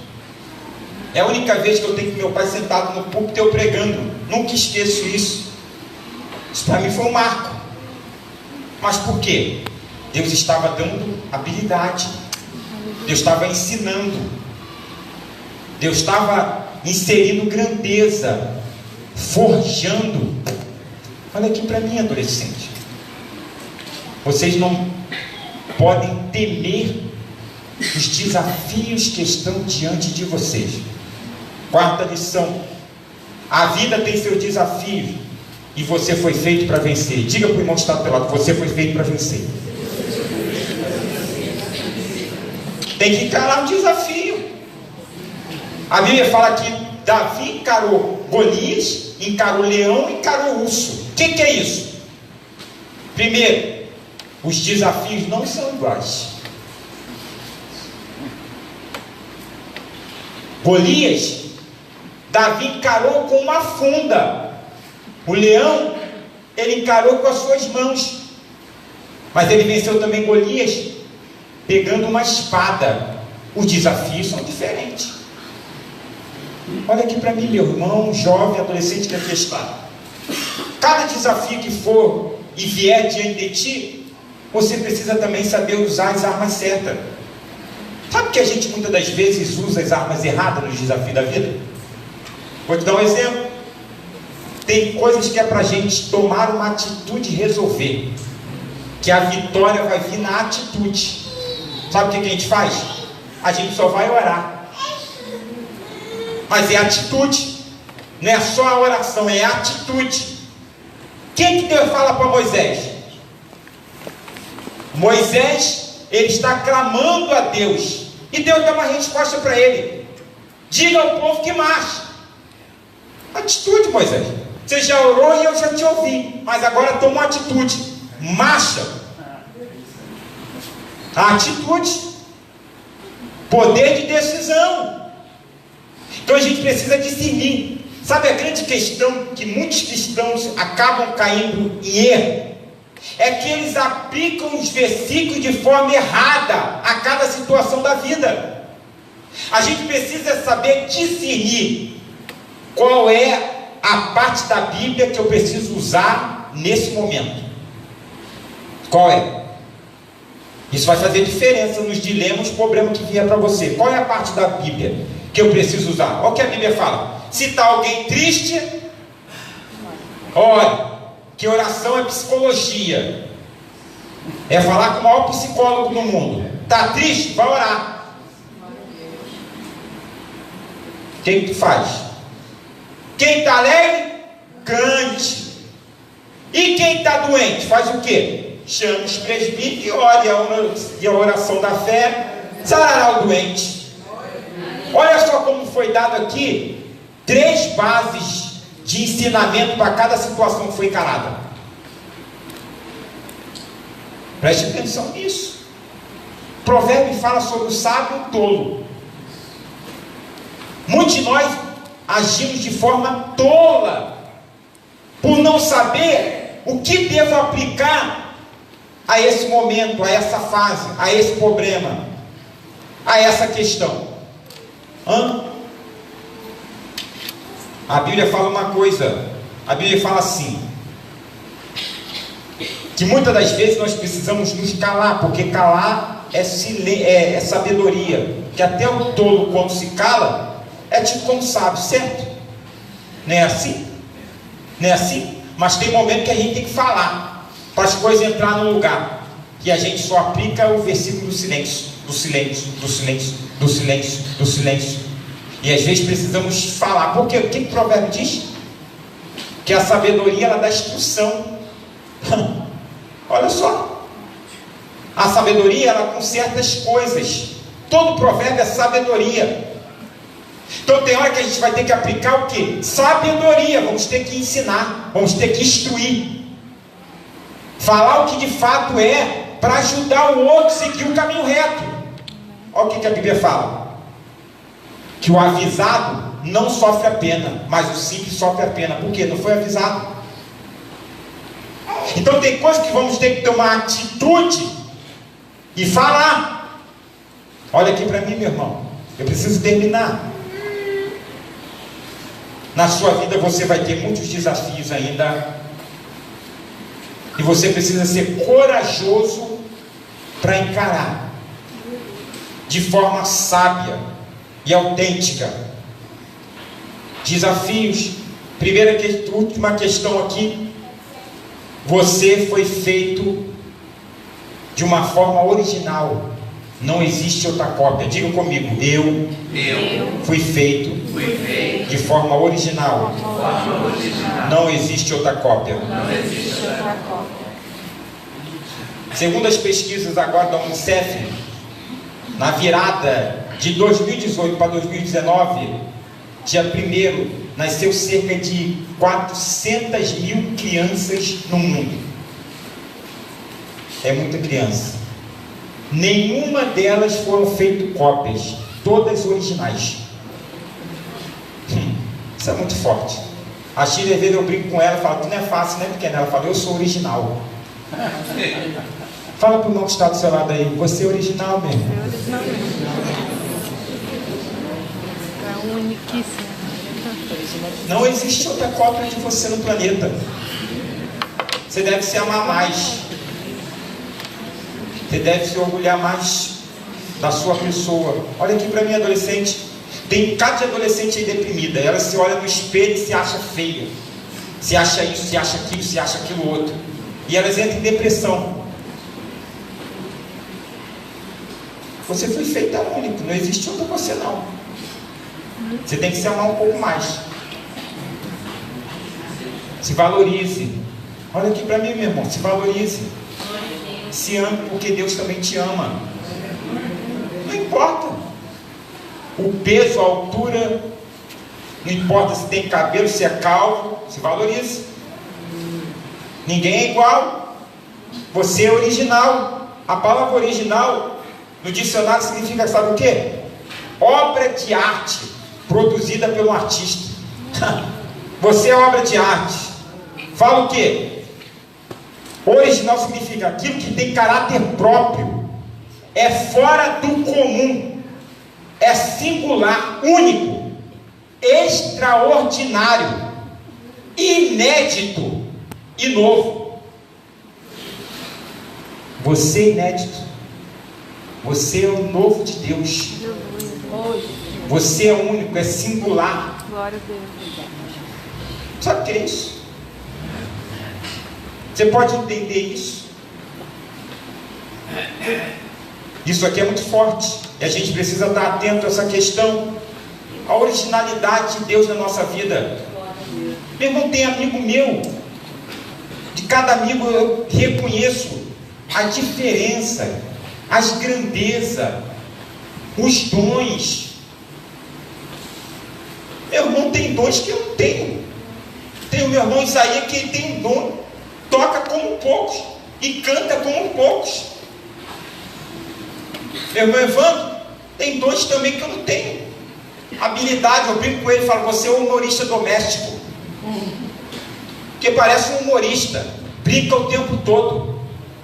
É a única vez que eu tenho meu pai sentado no púlpito e eu pregando. Nunca esqueço isso. Isso para mim foi um marco. Mas por quê? Deus estava dando habilidade. Deus estava ensinando. Deus estava inserindo grandeza, forjando. Olha aqui para mim, adolescente. Vocês não podem temer os desafios que estão diante de vocês. Quarta lição: a vida tem seus desafios e você foi feito para vencer. Diga para o irmão que está do teu lado: você foi feito para vencer. Tem que encarar o desafio. A Bíblia fala que Davi encarou Golias, encarou leão, encarou urso. O que é isso? Primeiro, os desafios não são iguais. Golias, Davi encarou com uma funda. O leão, ele encarou com as suas mãos. Mas ele venceu também Golias pegando uma espada. Os desafios são diferentes. Olha aqui para mim, meu irmão, jovem, adolescente que aqui está. Cada desafio que for e vier diante de ti, você precisa também saber usar as armas certas. Sabe que a gente muitas das vezes usa as armas erradas nos desafios da vida? Vou te dar um exemplo. Tem coisas que é para a gente tomar uma atitude e resolver, que a vitória vai vir na atitude. Sabe o que a gente faz? A gente só vai orar. Mas é atitude. Não é só a oração, é a atitude. O que Deus fala para Moisés? Moisés, ele está clamando a Deus, e Deus dá uma resposta para ele: diga ao povo que marche. Atitude, Moisés. Você já orou e eu já te ouvi, mas agora toma uma atitude. Marcha. A atitude, poder de decisão. Então a gente precisa discernir. Sabe a grande questão que muitos cristãos acabam caindo em erro? É que eles aplicam os versículos de forma errada a cada situação da vida. A gente precisa saber discernir qual é a parte da Bíblia que eu preciso usar nesse momento. Qual é? Isso vai fazer diferença nos dilemas, problemas que vier para você. Qual é a parte da Bíblia que eu preciso usar? Olha o que a Bíblia fala. Se está alguém triste, olha, que oração é psicologia. É falar com o maior psicólogo do mundo. Está triste? Vai orar. O que tu faz? Quem está alegre, cante. E quem está doente, faz o quê? Chama os presbíteros e ore, e a oração da fé sarará o doente. Olha só como foi dado aqui 3 bases de ensinamento para cada situação que foi encarada. Preste atenção nisso. O provérbio fala sobre o sábio e o tolo. Muitos de nós agimos de forma tola, por não saber o que devo aplicar a esse momento, a essa fase, a esse problema, a essa questão. A Bíblia fala uma coisa. A Bíblia fala assim, que muitas das vezes nós precisamos nos calar, porque calar é sabedoria. Que até o tolo, quando se cala, é tipo como sábio, certo? Não é assim? Não é assim? Mas tem momento que a gente tem que falar, para as coisas entrar no lugar. Que a gente só aplica o versículo do silêncio, do silêncio, do silêncio, do silêncio, do silêncio. E às vezes precisamos falar. Porque o que o provérbio diz? Que a sabedoria, ela dá instrução. Olha só. A sabedoria, ela conserta as coisas. Todo provérbio é sabedoria. Então tem hora que a gente vai ter que aplicar o quê? Sabedoria. Vamos ter que ensinar. Vamos ter que instruir. Falar o que de fato é, para ajudar o outro a seguir o caminho reto. Olha o que a Bíblia fala. Que o avisado não sofre a pena, mas o simples sofre a pena. Por quê? Não foi avisado. Então tem coisas que vamos ter que tomar atitude e falar. Olha aqui para mim, meu irmão. Eu preciso terminar. Na sua vida você vai ter muitos desafios ainda. E você precisa ser corajoso para encarar de forma sábia e autêntica. Desafios. Última questão aqui. Você foi feito de uma forma original. Não existe outra cópia. Diga comigo. Eu fui feito de forma original. Não existe outra cópia. Segundo as pesquisas agora da Unicef, na virada de 2018 para 2019, dia 1º, nasceu cerca de 400 mil crianças no mundo. É muita criança. Nenhuma delas foram feitas cópias, todas originais. Isso é muito forte. A Chile, às vezes eu brinco com ela e falo que não é fácil, né, pequena? Ela fala, eu sou original. Fala para o irmão que está do seu lado aí, você é original mesmo. É uniquíssimo. Não existe outra cópia de você no planeta. Você deve se amar mais. Você deve se orgulhar mais da sua pessoa. Olha aqui para mim, adolescente. Tem cada adolescente aí deprimida. Ela se olha no espelho e se acha feia. Se acha isso, se acha aquilo, se acha aquilo outro. E elas entram em depressão. Você foi feita única. Não existe outra você não. Você tem que se amar um pouco mais. Se valorize. Olha aqui para mim, meu irmão. Se valorize. Se ame porque Deus também te ama. Não importa o peso, a altura. Não importa se tem cabelo, se é calvo. Se valorize. Ninguém é igual. Você é original. A palavra original no dicionário significa, sabe o que? Obra de arte produzida pelo artista. Você é obra de arte. Fala o que? Original significa aquilo que tem caráter próprio, é fora do comum, é singular, único, extraordinário, inédito e novo. Você é inédito. Você é o novo de Deus. Você é único, é singular. Glória a Deus. Sabe o que é isso? Você pode entender isso? Isso aqui é muito forte. E a gente precisa estar atento a essa questão. A originalidade de Deus na nossa vida. Meu irmão, tem amigo meu. De cada amigo eu reconheço a diferença, as grandezas, os dons. Meu irmão tem dons que eu não tenho. Tem o meu irmão Isaías que ele tem um dom, toca como poucos e canta como poucos. Meu irmão Evandro tem dons também que eu não tenho. Habilidade, eu brinco com ele e falo, você é um humorista doméstico. Porque parece um humorista, brinca o tempo todo.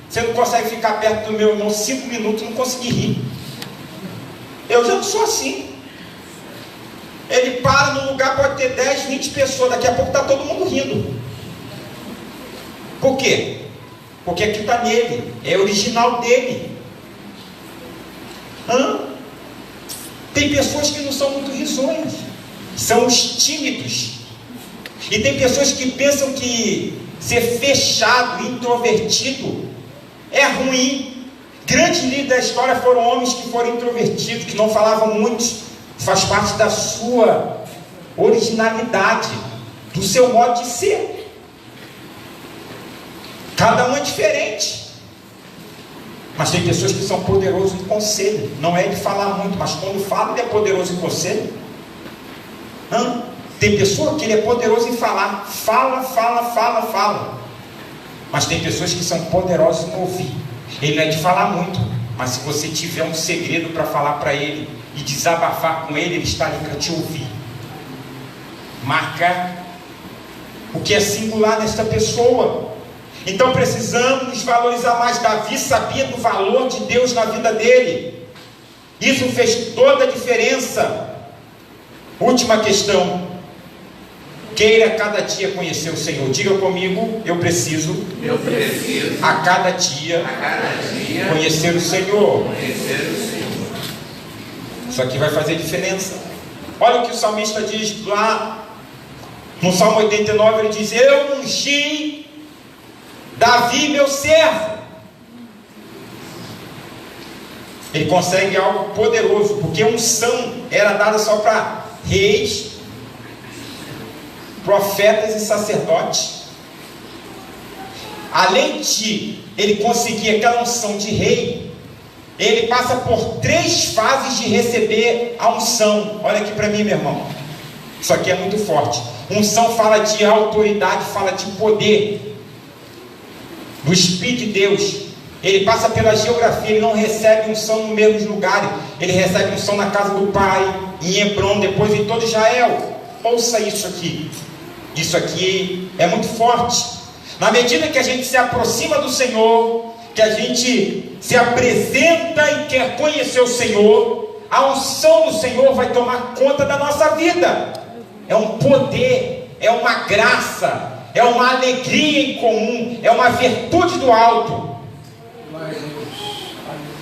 Você não consegue ficar perto do meu irmão 5 minutos e não conseguir rir. Eu já não sou assim. Ele para no lugar, pode ter 10, 20 pessoas, daqui a pouco está todo mundo rindo. Por quê? Porque aqui está nele, é original dele. Tem pessoas que não são muito risonhas, são os tímidos. E tem pessoas que pensam que ser fechado, introvertido é ruim. Grandes líderes da história foram homens que foram introvertidos, que não falavam muito. Faz parte da sua originalidade, do seu modo de ser. Cada um é diferente. Mas tem pessoas que são poderosas em conselho. Não é de falar muito, mas quando fala, ele é poderoso em conselho. Tem pessoa que ele é poderoso em falar. Fala. Mas tem pessoas que são poderosas em ouvir. Ele não é de falar muito, mas se você tiver um segredo para falar para ele e desabafar com ele, ele está ali para te ouvir. Marca o que é singular nesta pessoa. Então precisamos nos valorizar mais. Davi sabia do valor de Deus na vida dele. Isso fez toda a diferença. Última questão. Queira cada dia conhecer o Senhor. Diga comigo, eu preciso a cada dia conhecer o Senhor. Isso aqui vai fazer diferença. Olha o que o salmista diz lá no Salmo 89, ele diz: eu ungi Davi meu servo. Ele consegue algo poderoso, porque unção era dada só para reis, profetas e sacerdotes. Além de ele conseguir aquela unção de rei, ele passa por 3 fases de receber a unção. Olha aqui para mim, meu irmão. Isso aqui é muito forte. Unção fala de autoridade, fala de poder do Espírito de Deus. Ele passa pela geografia, ele não recebe unção no mesmo lugar. Ele recebe unção na casa do pai, em Hebron, depois em todo Israel. Ouça isso aqui. Isso aqui é muito forte. Na medida que a gente se aproxima do Senhor, que a gente se apresenta e quer conhecer o Senhor, a unção do Senhor vai tomar conta da nossa vida. É um poder, é uma graça, é uma alegria em comum, é uma virtude do alto.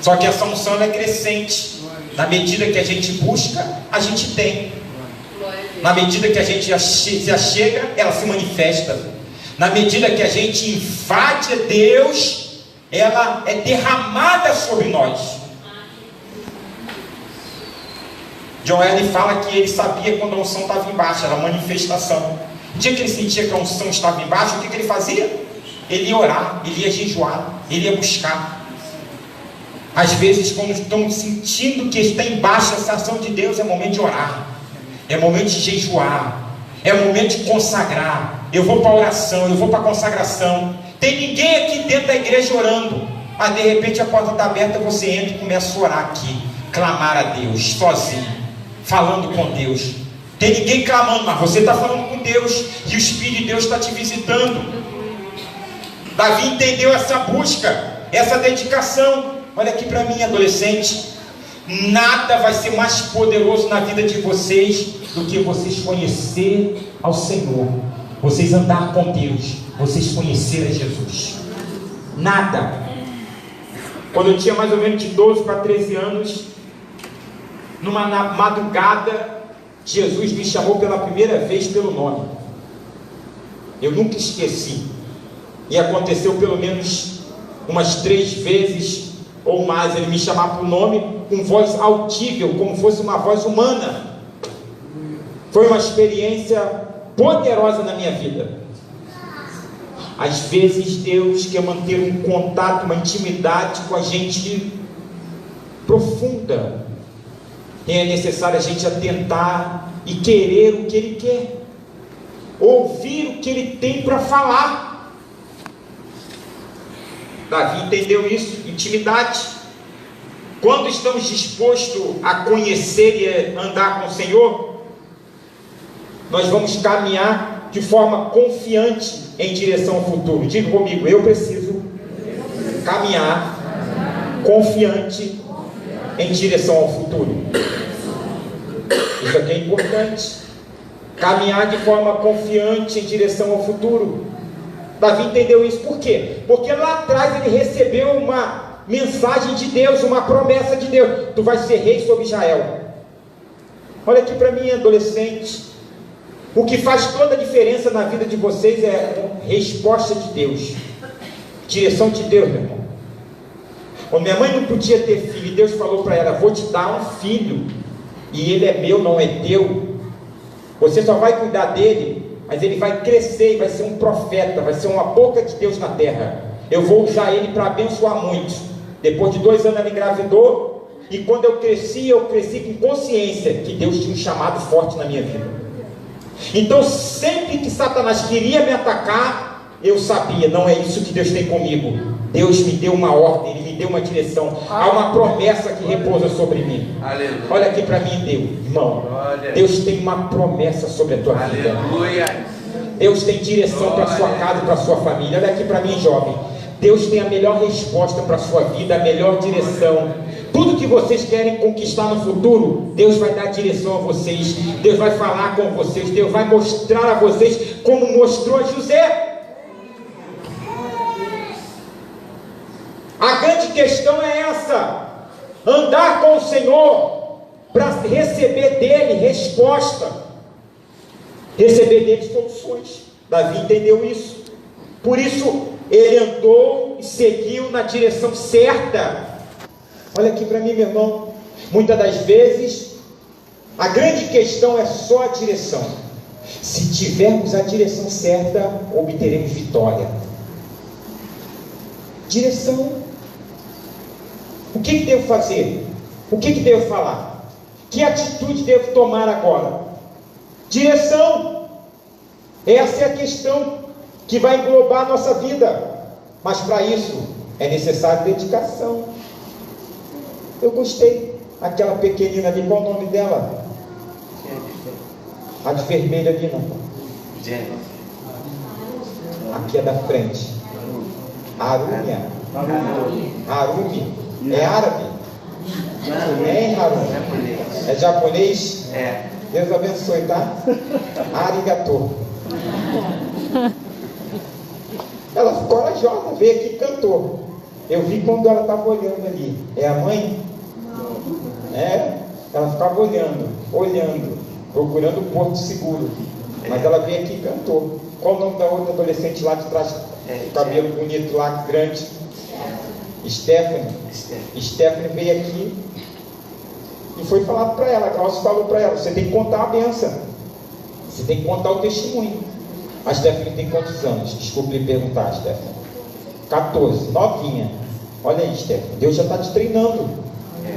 Só que essa unção é crescente. Na medida que a gente busca, a gente tem. Na medida que a gente se achega, ela se manifesta. Na medida que a gente invade Deus, ela é derramada sobre nós. John Wesley fala que ele sabia quando a unção estava embaixo, era uma manifestação. O dia que ele sentia que a unção estava embaixo, o que ele fazia? Ele ia orar, ele ia jejuar, ele ia buscar. Às vezes, quando estamos sentindo que está embaixo essa ação de Deus, é momento de orar, é momento de jejuar, é momento de consagrar. Eu vou para a oração, eu vou para a consagração. Tem ninguém aqui dentro da igreja orando, mas de repente a porta está aberta, você entra e começa a orar aqui, clamar a Deus, sozinho, falando com Deus. Tem ninguém clamando, mas você está falando com Deus, e o Espírito de Deus está te visitando. Davi entendeu essa busca, essa dedicação. Olha aqui para mim, adolescente. Nada vai ser mais poderoso na vida de vocês do que vocês conhecer ao Senhor, vocês andar com Deus, vocês conhecerem Jesus. Nada. quando eu tinha mais ou menos de 12 para 13 anos, numa madrugada, Jesus me chamou pela primeira vez pelo nome. Eu nunca esqueci. E aconteceu pelo menos umas 3 vezes ou mais, ele me chamar por nome, com voz audível, como fosse uma voz humana. Foi uma experiência poderosa na minha vida. Às vezes Deus quer manter um contato, uma intimidade com a gente profunda, e é necessário a gente atentar e querer o que Ele quer, ouvir o que Ele tem para falar. Davi entendeu isso, intimidade. Quando estamos dispostos a conhecer e andar com o Senhor, nós vamos caminhar de forma confiante em direção ao futuro. Diga comigo, eu preciso caminhar confiante em direção ao futuro. Isso aqui é importante. Caminhar de forma confiante em direção ao futuro. Davi entendeu isso. Por quê? Porque lá atrás ele recebeu uma mensagem de Deus, uma promessa de Deus: tu vais ser rei sobre Israel. Olha aqui para mim, adolescente. O que faz toda a diferença na vida de vocês é a resposta de Deus, direção de Deus, meu irmão. Quando minha mãe não podia ter filho, Deus falou para ela: vou te dar um filho, e ele é meu, não é teu. Você só vai cuidar dele, mas ele vai crescer e vai ser um profeta, vai ser uma boca de Deus na terra. Eu vou usar ele para abençoar muitos. Depois de 2 anos ela engravidou, e quando eu cresci com consciência que Deus tinha um chamado forte na minha vida. Então sempre que Satanás queria me atacar, eu sabia, não é isso que Deus tem comigo. Deus me deu uma ordem, Ele me deu uma direção. Há uma promessa que repousa sobre mim. Aleluia. Olha aqui para mim, Deus, irmão. Glória. Deus tem uma promessa sobre a tua vida. Aleluia. Deus tem direção para a sua casa e para a sua família. Olha aqui para mim, jovem. Deus tem a melhor resposta para a sua vida, a melhor direção. Tudo que vocês querem conquistar no futuro, Deus vai dar direção a vocês. Deus vai falar com vocês. Deus vai mostrar a vocês como mostrou a José. A grande questão é essa: andar com o Senhor para receber dele resposta, receber dele soluções. Davi entendeu isso. Por isso ele andou e seguiu na direção certa. Olha aqui para mim, meu irmão. Muitas das vezes a grande questão é só a direção. Se tivermos a direção certa, obteremos vitória. Direção. O que devo fazer? O que devo falar? Que atitude devo tomar agora? Direção. Essa é a questão que vai englobar a nossa vida. Mas para isso é necessário dedicação. Eu gostei. Aquela pequenina ali, qual o nome dela? A de vermelho ali, não. Aqui é da frente. Arumia. Arumi. É árabe? É, Harumi? É japonês? É. Deus abençoe, tá? Arigato. Ela ficou corajosa, veio aqui e cantou. Eu vi quando ela estava olhando ali. É a mãe? É. Ela ficava olhando, procurando o porto seguro. Mas ela veio aqui e cantou. Qual o nome da outra adolescente lá de trás? Cabelo bonito lá, grande. Stephanie veio aqui e foi falado para ela. Klaus falou para ela: você tem que contar a benção, você tem que contar o testemunho. A Stephanie tem quantos anos? Desculpe lhe perguntar, Stephanie. 14, novinha. Olha aí, Stephanie, Deus já está te treinando.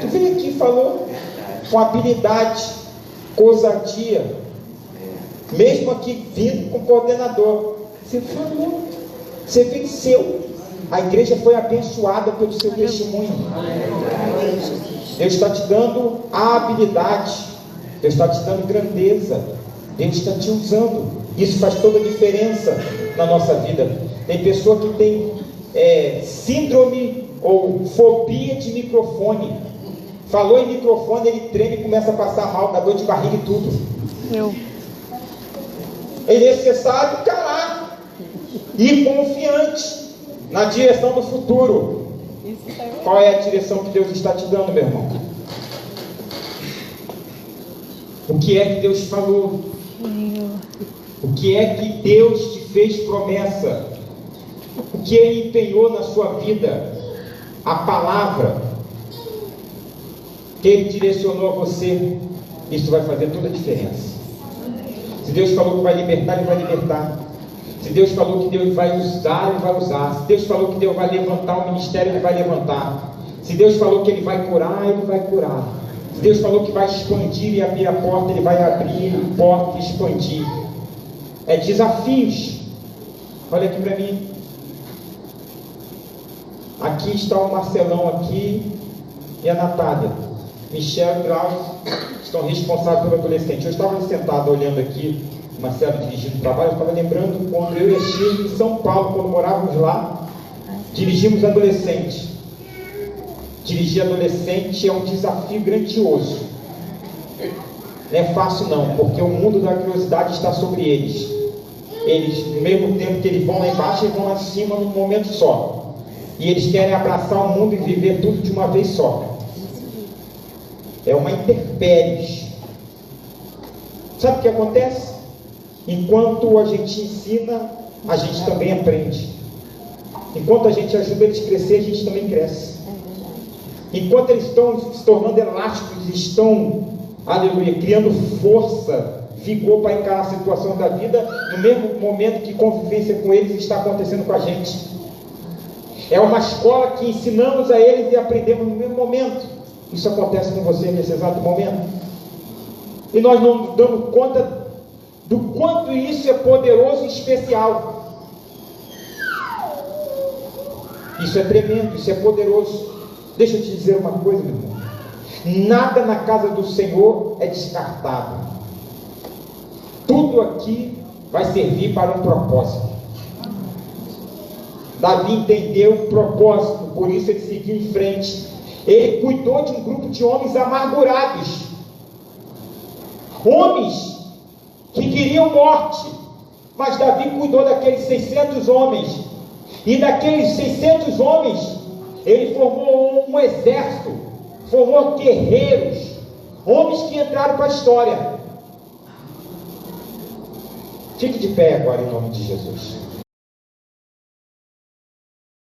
Tu veio aqui e falou com habilidade, com ousadia, mesmo aqui vindo com coordenador. Você falou, você venceu. A igreja foi abençoada pelo seu testemunho. Deus está te dando a habilidade, Deus está te dando grandeza, Deus está te usando. Isso faz toda a diferença na nossa vida. Tem pessoa que tem síndrome ou fobia de microfone. Falou em microfone, ele treme e começa a passar mal, dá dor de barriga e tudo. É necessário encarar, ir confiante na direção do futuro. Qual é a direção que Deus está te dando, meu irmão? O que é que Deus falou? O que é que Deus te fez promessa? O que Ele empenhou na sua vida? A palavra que Ele direcionou a você. Isso vai fazer toda a diferença. Se Deus falou que vai libertar, Ele vai libertar. Se Deus falou que Deus vai usar, Ele vai usar. Se Deus falou que Deus vai levantar o ministério, Ele vai levantar. Se Deus falou que Ele vai curar, Ele vai curar. Se Deus falou que vai expandir e abrir a porta, Ele vai abrir a porta e expandir. É desafios. Olha aqui para mim. Aqui está o Marcelão aqui e a Natália. Michel e Graus estão responsáveis pelo adolescente. Eu estava sentado olhando aqui, Marcelo dirigindo o trabalho, eu estava lembrando quando eu e a Shirley em São Paulo, quando morávamos lá, dirigimos adolescente. Dirigir adolescente é um desafio grandioso. Não é fácil não, porque o mundo da curiosidade está sobre eles. Eles, no mesmo tempo que eles vão lá embaixo, eles vão lá em cima num momento só. E eles querem abraçar o mundo e viver tudo de uma vez só. É uma intempérie. Sabe o que acontece? Enquanto a gente ensina, a gente também aprende. Enquanto a gente ajuda eles a crescer, a gente também cresce. Enquanto eles estão se tornando elásticos, estão, aleluia, criando força, vigor para encarar a situação da vida, no mesmo momento que convivência com eles está acontecendo com a gente. É uma escola que ensinamos a eles e aprendemos no mesmo momento. Isso acontece com você nesse exato momento. E nós não damos conta do quanto isso é poderoso e especial. Isso é tremendo, isso é poderoso. Deixa eu te dizer uma coisa, meu irmão. Nada na casa do Senhor é descartado. Tudo aqui vai servir para um propósito. Davi entendeu o propósito, por isso ele seguiu em frente. Ele cuidou de um grupo de homens amargurados, homens que queriam morte, mas Davi cuidou daqueles 600 homens, e daqueles 600 homens, ele formou um exército, formou guerreiros, homens que entraram para a história. Fique de pé agora em nome de Jesus.